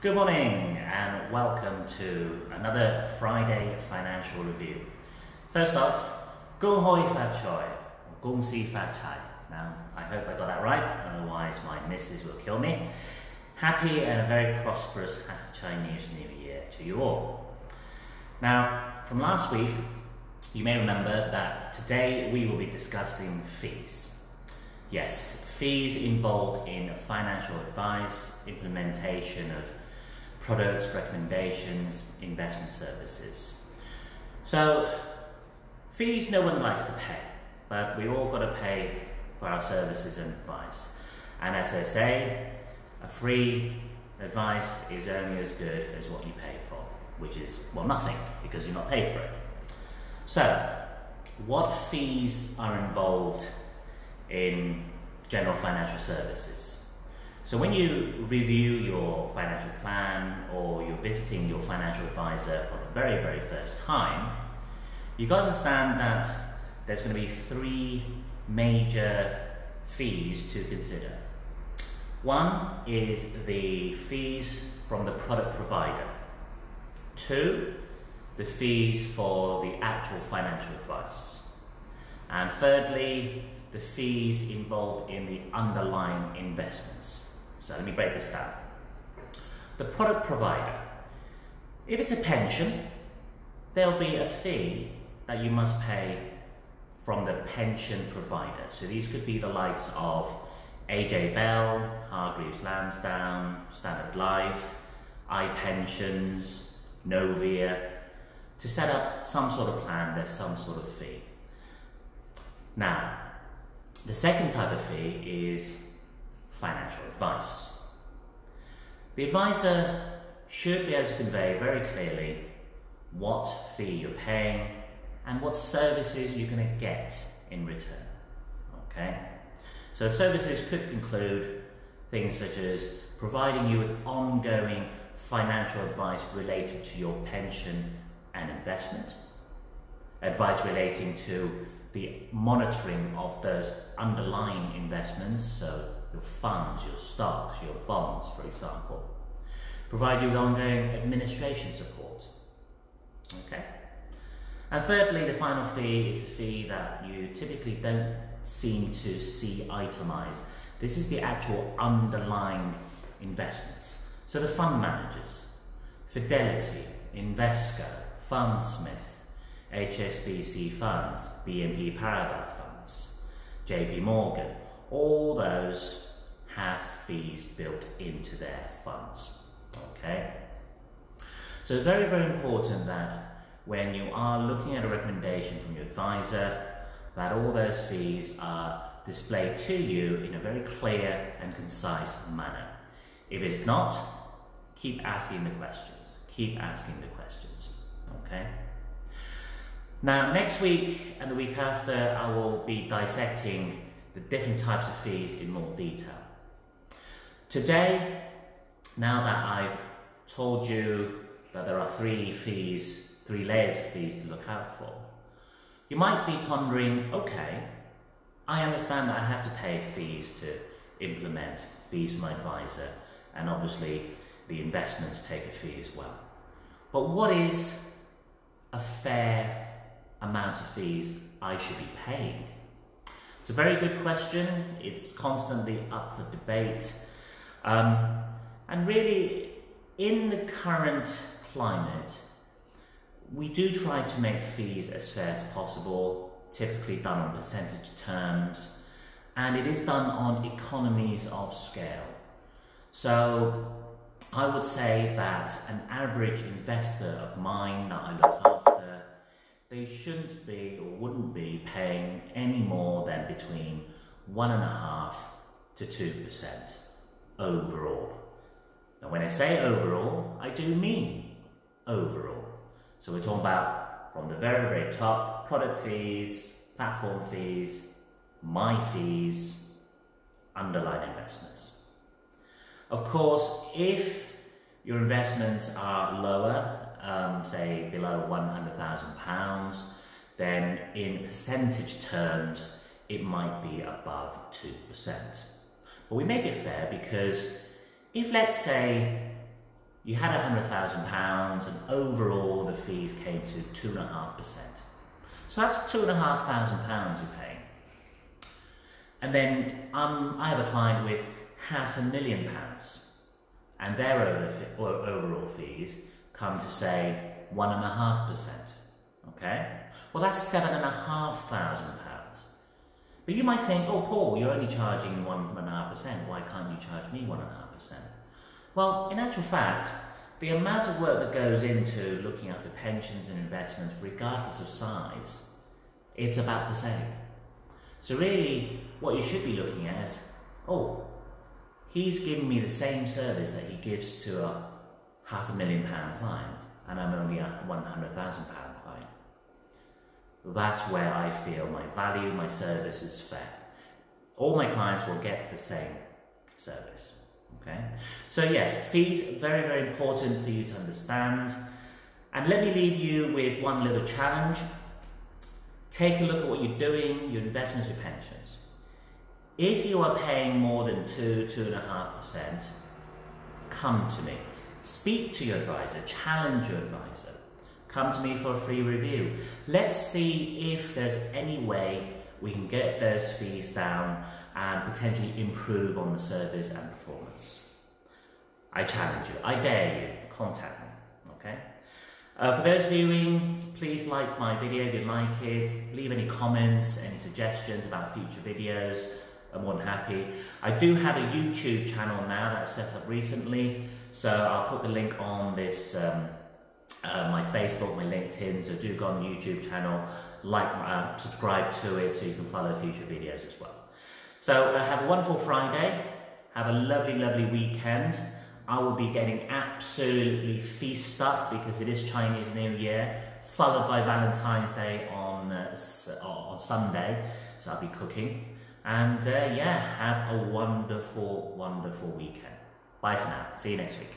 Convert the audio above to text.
Good morning and welcome to another Friday financial review. First off, 恭喜發財, 公司發財. Now, I hope I got that right, otherwise my missus will kill me. Happy and a very prosperous Chinese New Year to you all. Now, from last week, you may remember that today we will be discussing fees. Yes, fees involved in financial advice, implementation of products, recommendations, investment services. So, fees no one likes to pay, but we all got to pay for our services and advice. And as they say, a free advice is only as good as what you pay for, which is, well, nothing, because you're not paid for it. So, what fees are involved in general financial services? So when you review your financial plan or you're visiting your financial advisor for the very, very first time, you've got to understand that there's going to be three major fees to consider. One is the fees from the product provider. Two, the fees for the actual financial advice. And thirdly, the fees involved in the underlying investments. So let me break this down. The product provider. If it's a pension, there'll be a fee that you must pay from the pension provider. So these could be the likes of AJ Bell, Hargreaves Lansdown, Standard Life, iPensions, Novia. To set up some sort of plan, there's some sort of fee. Now, the second type of fee is financial advice. The advisor should be able to convey very clearly what fee you're paying and what services you're going to get in return. Okay? So services could include things such as providing you with ongoing financial advice related to your pension and investment, advice relating to the monitoring of those underlying investments, so your funds, your stocks, your bonds, for example. Provide you with ongoing administration support. Okay. And thirdly, the final fee is a fee that you typically don't seem to see itemized. This is the actual underlying investments. So the fund managers, Fidelity, Invesco, Fundsmith, HSBC funds, BNP Paribas funds, JP Morgan, all those have fees built into their funds. Okay? So very, very important that when you are looking at a recommendation from your advisor, that all those fees are displayed to you in a very clear and concise manner. If it's not, keep asking the questions. Keep asking the questions. Okay? Now, next week and the week after, I will be dissecting the different types of fees in more detail. Today, now that I've told you that there are three layers of fees to look out for, you might be pondering, okay, I understand that I have to pay fees to implement fees from my advisor, and obviously the investments take a fee as well. But what is a fair amount of fees I should be paying? It's a very good question. It's constantly up for debate. And really, in the current climate, we do try to make fees as fair as possible, typically done on percentage terms, and it is done on economies of scale. So I would say that an average investor of mine that I look after, they shouldn't be or wouldn't be paying any more than between 1.5% to 2% overall. Now when I say overall, I do mean overall. So we're talking about from the very, very top, product fees, platform fees, my fees, underlying investments. Of course, if your investments are lower, say below £100,000, then in percentage terms, it might be above 2%. But we make it fair because if, let's say, you had £100,000 and overall the fees came to 2.5%. So that's £2,500 you pay. And then I have a client with £500,000 and their overall fees come to say 1.5%. Okay? Well, that's £7,500. But you might think, oh, Paul, you're only charging 1.5%. Why can't you charge me 1.5%? Well, in actual fact, the amount of work that goes into looking after pensions and investments, regardless of size, it's about the same. So really, what you should be looking at is, oh, he's giving me the same service that he gives to a £500,000 client, and I'm only a £100,000 client. That's where I feel my value, my service is fair. All my clients will get the same service. Okay? So yes, fees, very, very important for you to understand. And let me leave you with one little challenge. Take a look at what you're doing, your investments, your pensions. If you are paying more than 2.5%, come to me. Speak to your advisor, challenge your advisor. Come to me for a free review. Let's see if there's any way we can get those fees down and potentially improve on the service and performance. I challenge you, I dare you, contact me, okay? For those viewing, please like my video if you like it, leave any comments, any suggestions about future videos. I'm more than happy. I do have a YouTube channel now that I've set up recently, so I'll put the link on this, my Facebook, my LinkedIn, so do go on the YouTube channel, like, subscribe to it so you can follow future videos as well. So have a wonderful Friday, have a lovely, lovely weekend. I will be getting absolutely feast up because it is Chinese New Year, followed by Valentine's Day on Sunday, so I'll be cooking. And yeah, have a wonderful, wonderful weekend. Bye for now. See you next week.